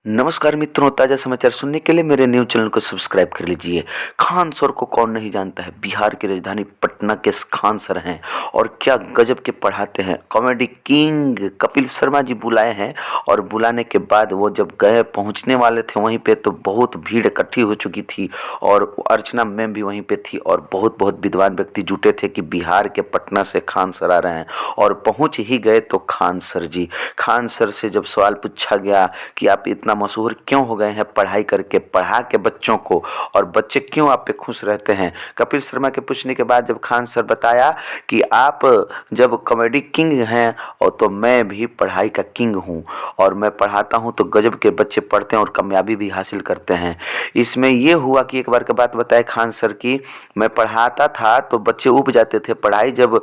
नमस्कार मित्रों, ताज़ा समाचार सुनने के लिए मेरे न्यूज़ चैनल को सब्सक्राइब कर लीजिए। खान सर को कौन नहीं जानता है। बिहार की राजधानी पटना के खान सर हैं और क्या गजब के पढ़ाते हैं। कॉमेडी किंग कपिल शर्मा जी बुलाए हैं और बुलाने के बाद वो जब गए पहुंचने वाले थे वहीं पे तो बहुत भीड़ इकट्ठी हो चुकी थी और अर्चना मैम भी वहीं पे थी और बहुत विद्वान व्यक्ति जुटे थे कि बिहार के पटना से खान सर आ रहे हैं। और पहुँच ही गए तो खान सर से जब सवाल पूछा गया कि आप इतना मशहूर क्यों हो गए हैं पढ़ाई करके, पढ़ा के बच्चों को, और बच्चे क्यों आप पे खुश रहते हैं। कपिल शर्मा के पूछने के बाद जब खान सर बताया कि आप जब कॉमेडी किंग हैं और तो मैं भी पढ़ाई का किंग हूं और मैं पढ़ाता हूं तो गजब के बच्चे पढ़ते हैं और कामयाबी भी हासिल करते हैं। इसमें यह हुआ कि एक बार की बात बताए खान सर की, मैं पढ़ाता था तो बच्चे ऊब जाते थे, पढ़ाई जब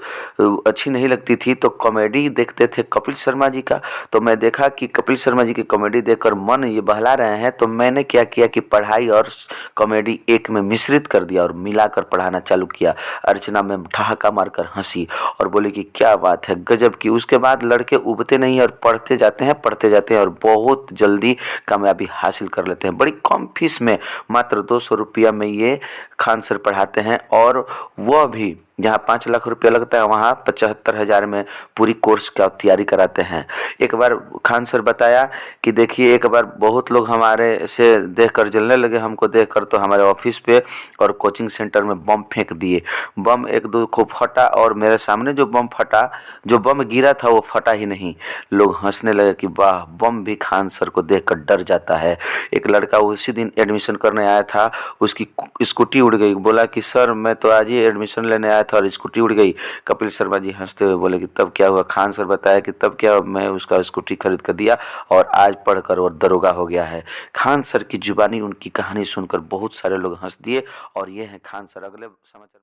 अच्छी नहीं लगती थी तो कॉमेडी देखते थे कपिल शर्मा जी का, तो मैं देखा कि कपिल शर्मा जी की कॉमेडी देखकर मन ये बहला रहे हैं, तो मैंने क्या किया कि पढ़ाई और कॉमेडी एक में मिश्रित कर दिया और मिलाकर पढ़ाना चालू किया। अर्चना मैम ठहाका मारकर हंसी और बोली कि क्या बात है, गजब की। उसके बाद लड़के उबते नहीं और पढ़ते जाते हैं और बहुत जल्दी कामयाबी हासिल कर लेते हैं। बड़ी कम फीस में, मात्र 200 रुपया में ये खान सर पढ़ाते हैं और वह भी जहाँ 5 लाख रुपया लगता है वहाँ 75,000 में पूरी कोर्स का तैयारी कराते हैं। एक बार खान सर बताया कि देखिए, एक बार बहुत लोग हमारे से देखकर जलने लगे, हमको देखकर तो हमारे ऑफिस पे और कोचिंग सेंटर में बम फेंक दिए। बम एक दो को फटा और मेरे सामने जो बम गिरा था वो फटा ही नहीं। लोग हंसने लगे कि वाह, बम भी खान सर को देखकर डर जाता है। एक लड़का उसी दिन एडमिशन करने आया था, उसकी स्कूटी उड़ गई। बोला कि सर मैं तो आज ही एडमिशन लेने आया था और स्कूटी उड़ गई। कपिल शर्मा जी हंसते हुए बोले कि तब क्या हुआ। खान सर बताया कि तब क्या, मैं उसका स्कूटी खरीद कर दिया और आज पढ़कर और दरोगा हो गया है। खान सर की जुबानी उनकी कहानी सुनकर बहुत सारे लोग हंस दिए और ये हैं खान सर। अगले समाचार।